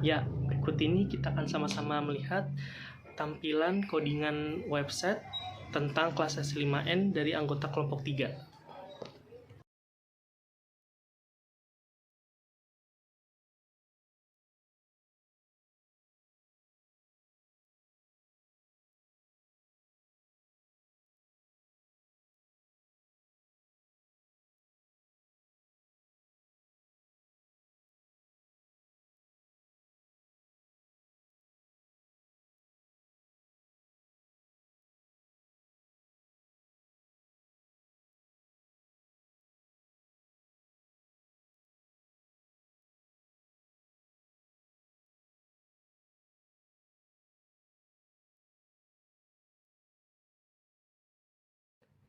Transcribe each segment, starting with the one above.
Ya, berikut ini kita akan sama-sama melihat tampilan codingan website tentang kelas S5N dari anggota kelompok 3.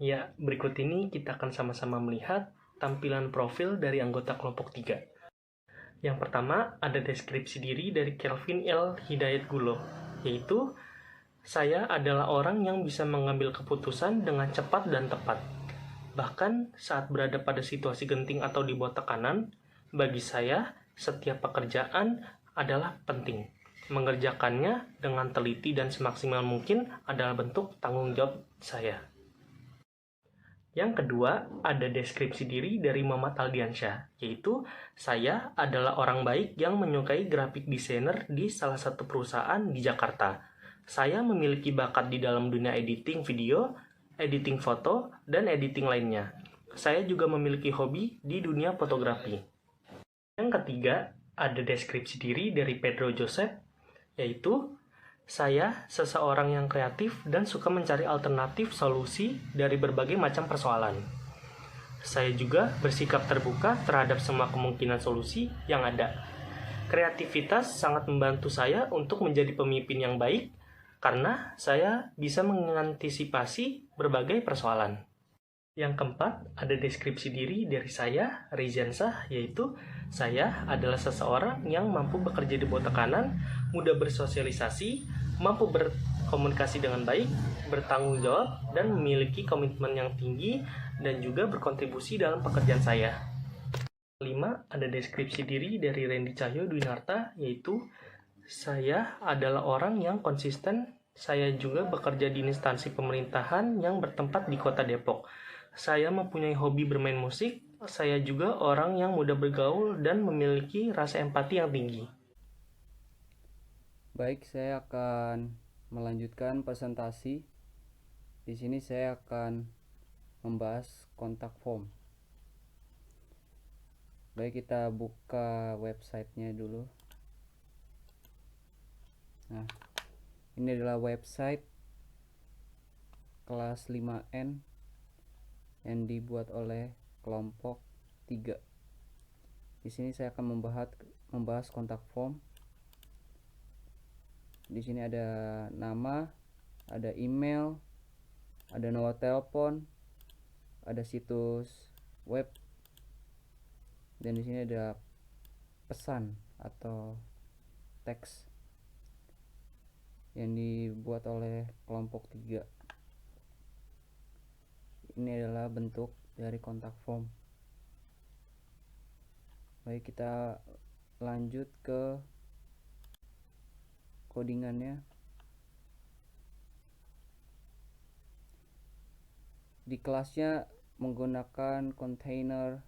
Ya, berikut ini kita akan sama-sama melihat tampilan profil dari anggota kelompok 3. Yang pertama, ada deskripsi diri dari Kelvin L. Hidayatullah, yaitu saya adalah orang yang bisa mengambil keputusan dengan cepat dan tepat. Bahkan saat berada pada situasi genting atau di bawah tekanan, bagi saya setiap pekerjaan adalah penting. Mengerjakannya dengan teliti dan semaksimal mungkin adalah bentuk tanggung jawab saya. Yang kedua, ada deskripsi diri dari Muhammad Aldiansyah, yaitu saya adalah orang baik yang menyukai graphic designer di salah satu perusahaan di Jakarta. Saya memiliki bakat di dalam dunia editing video, editing foto, dan editing lainnya. Saya juga memiliki hobi di dunia fotografi. Yang ketiga, ada deskripsi diri dari Pedro Joseph, yaitu saya seseorang yang kreatif dan suka mencari alternatif solusi dari berbagai macam persoalan. Saya juga bersikap terbuka terhadap semua kemungkinan solusi yang ada. Kreativitas sangat membantu saya untuk menjadi pemimpin yang baik karena saya bisa mengantisipasi berbagai persoalan. Yang keempat, ada deskripsi diri dari saya, Rizansah, yaitu saya adalah seseorang yang mampu bekerja di bawah tekanan, mudah bersosialisasi, mampu berkomunikasi dengan baik, bertanggung jawab, dan memiliki komitmen yang tinggi, dan juga berkontribusi dalam pekerjaan saya. 5. Ada deskripsi diri dari Randy Cahyo Dwinarta, yaitu saya adalah orang yang konsisten. Saya juga bekerja di instansi pemerintahan yang bertempat di Kota Depok. Saya mempunyai hobi bermain musik. Saya juga orang yang mudah bergaul dan memiliki rasa empati yang tinggi. Baik, saya akan melanjutkan presentasi. Di sini saya akan membahas kontak form. Baik, kita buka websitenya dulu. Nah, ini adalah website kelas 5N yang dibuat oleh kelompok 3. Di sini saya akan membahas kontak form. Di sini ada nama, ada email, ada nomor telepon, ada situs web, dan di sini ada pesan atau teks yang dibuat oleh kelompok 3. Ini adalah bentuk dari kontak form. Baik, kita lanjut ke codingannya. Di kelasnya menggunakan container.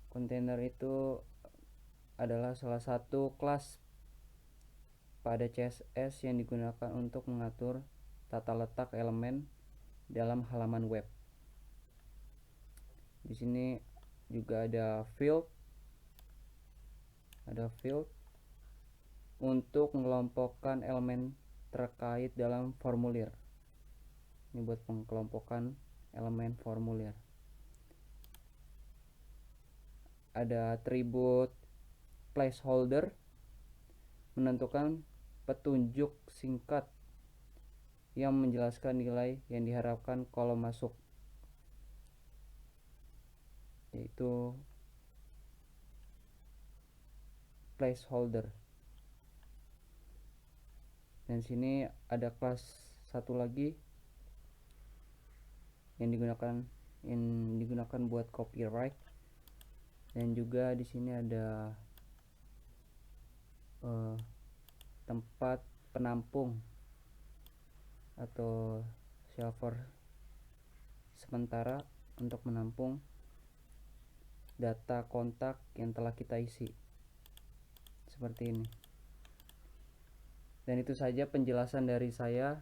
Container itu adalah salah satu kelas pada CSS yang digunakan untuk mengatur tata letak elemen dalam halaman web. Di sini juga ada field untuk mengelompokkan elemen terkait dalam formulir. Ini buat pengelompokan elemen formulir. Ada atribut placeholder menentukan petunjuk singkat yang menjelaskan nilai yang diharapkan kolom masuk, yaitu placeholder. Dan sini ada kelas satu lagi yang digunakan buat copyright, dan juga di sini ada tempat penampung atau shelver sementara untuk menampung data kontak yang telah kita isi seperti ini. Dan itu saja penjelasan dari saya,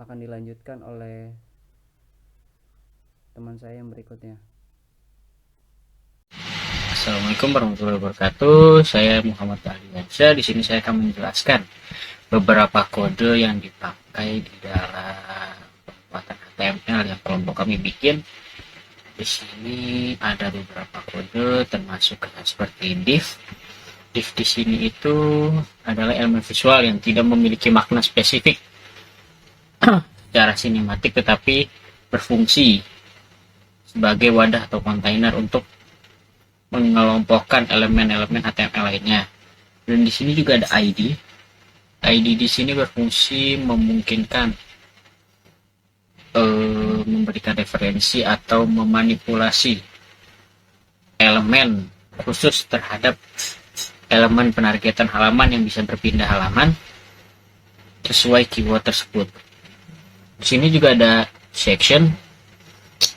akan dilanjutkan oleh teman saya yang berikutnya. Assalamualaikum warahmatullahi wabarakatuh. Saya Muhammad Aliansyah. Di sini saya akan menjelaskan beberapa kode yang dipakai di dalam pembuatan HTML yang kelompok kami bikin. Di sini ada beberapa kode, termasuk seperti div. Div di sini itu adalah elemen visual yang tidak memiliki makna spesifik secara sinematik, tetapi berfungsi sebagai wadah atau kontainer untuk mengelompokkan elemen-elemen HTML lainnya. Dan di sini juga ada ID. ID di sini berfungsi memungkinkan memberikan referensi atau memanipulasi elemen khusus terhadap elemen penargetan halaman yang bisa berpindah halaman sesuai keyword tersebut. Di sini juga ada section.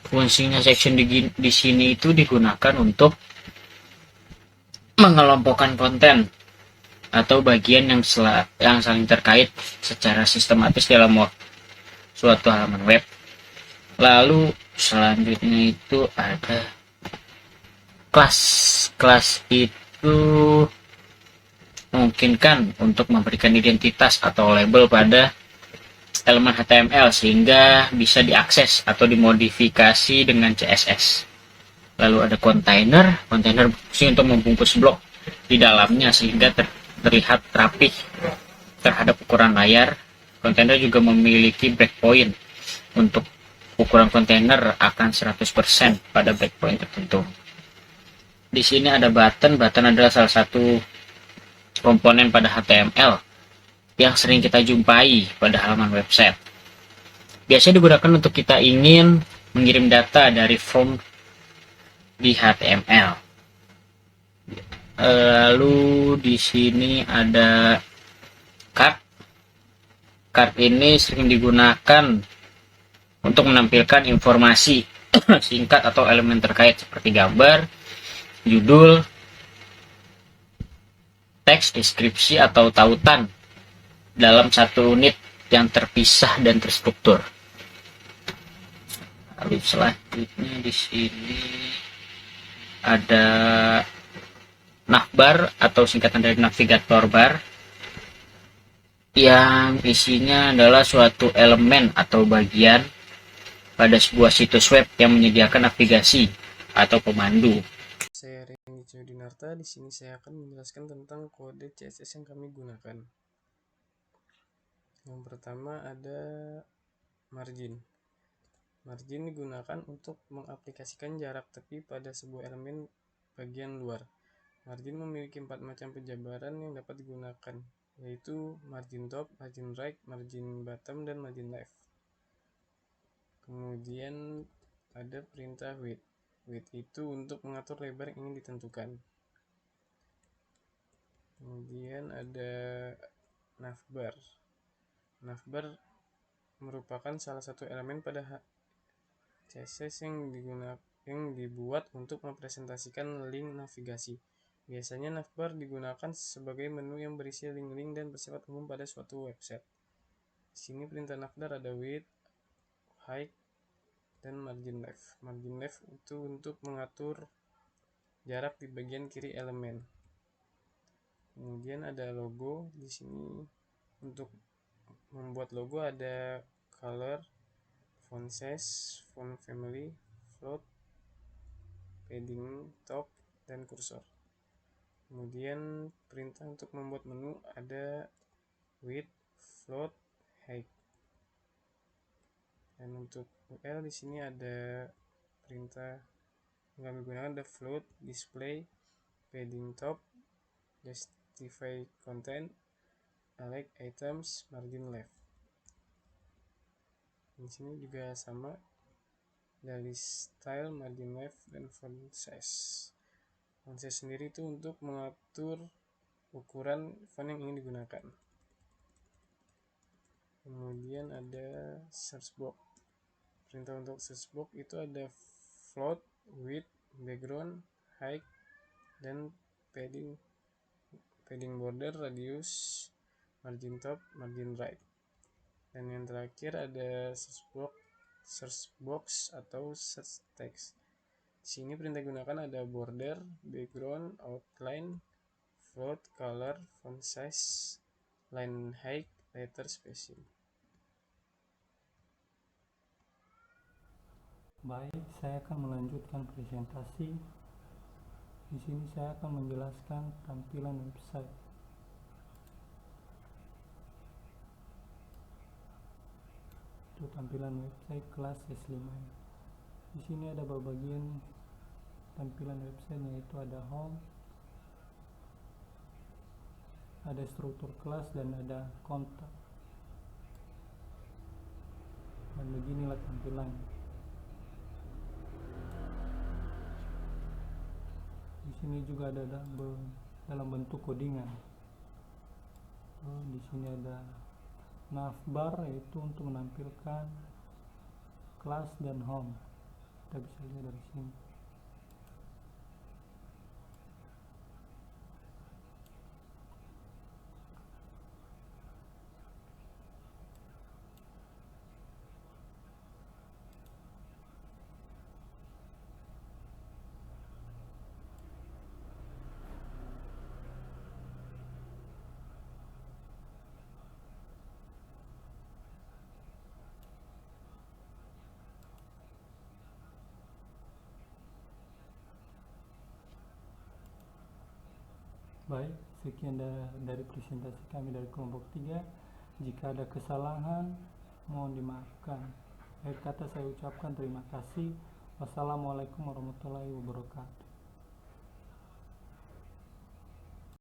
Fungsinya section di sini itu digunakan untuk mengelompokkan konten atau bagian yang saling terkait secara sistematis dalam suatu halaman web. Lalu selanjutnya itu ada kelas. Kelas itu memungkinkan untuk memberikan identitas atau label pada elemen HTML sehingga bisa diakses atau dimodifikasi dengan CSS. Lalu ada kontainer. Kontainer berfungsi untuk membungkus blok di dalamnya sehingga terlihat rapih terhadap ukuran layar. Kontainer juga memiliki breakpoint untuk ukuran kontainer akan 100% pada breakpoint tertentu. Di sini ada button. Button adalah salah satu komponen pada HTML yang sering kita jumpai pada halaman website. Biasanya digunakan untuk kita ingin mengirim data dari form di HTML. Lalu di sini ada card. Card ini sering digunakan untuk menampilkan informasi singkat atau elemen terkait seperti gambar, judul, teks, deskripsi, atau tautan dalam satu unit yang terpisah dan terstruktur. Lalu selanjutnya di sini ada navbar atau singkatan dari navigator bar, yang isinya adalah suatu elemen atau bagian pada sebuah situs web yang menyediakan navigasi atau pemandu. Saya Rendy Jodinarta. Di sini saya akan menjelaskan tentang kode CSS yang kami gunakan. Yang pertama ada margin. Margin digunakan untuk mengaplikasikan jarak tepi pada sebuah elemen bagian luar. Margin memiliki 4 macam penjabaran yang dapat digunakan, yaitu margin top, margin right, margin bottom, dan margin left. Kemudian ada perintah width. Width itu untuk mengatur lebar yang ingin ditentukan. Kemudian ada navbar. Navbar merupakan salah satu elemen pada CSS yang dibuat untuk mempresentasikan link navigasi. Biasanya navbar digunakan sebagai menu yang berisi link-link dan bersifat umum pada suatu website. Di sini perintah navbar ada width, height, dan margin left. Margin left itu untuk mengatur jarak di bagian kiri elemen. Kemudian ada logo. Di sini untuk membuat logo ada color, font size, font family, float, padding top, dan kursor. Kemudian perintah untuk membuat menu ada width, float, height. Dan untuk UL di sini ada perintah yang kami gunakan ada float, display, padding top, justify content, elect items, margin left. Di sini juga sama dari style, margin left, dan font size. Font size sendiri itu untuk mengatur ukuran font yang ingin digunakan. Kemudian ada search box. Perintah untuk search box itu ada float, width, background, height, dan padding border, radius, margin top, margin right. Dan yang terakhir ada search box atau search text. Di sini perintah gunakan ada border, background, outline, float, color, font size, line height, letter spacing. Baik, saya akan melanjutkan presentasi. Di sini saya akan menjelaskan tampilan website. Itu tampilan website kelas S5. Di sini ada bagian tampilan website, yaitu ada home, ada struktur kelas, dan ada kontak. Dan beginilah tampilannya. Di sini juga ada dalam bentuk codingan. Di sini ada navbar, yaitu untuk menampilkan kelas dan home. Kita bisa lihat dari sini. Baik, sekian dari presentasi kami dari kelompok 3. Jika ada kesalahan, mohon dimaafkan. Akhir kata saya ucapkan terima kasih. Wassalamualaikum warahmatullahi wabarakatuh.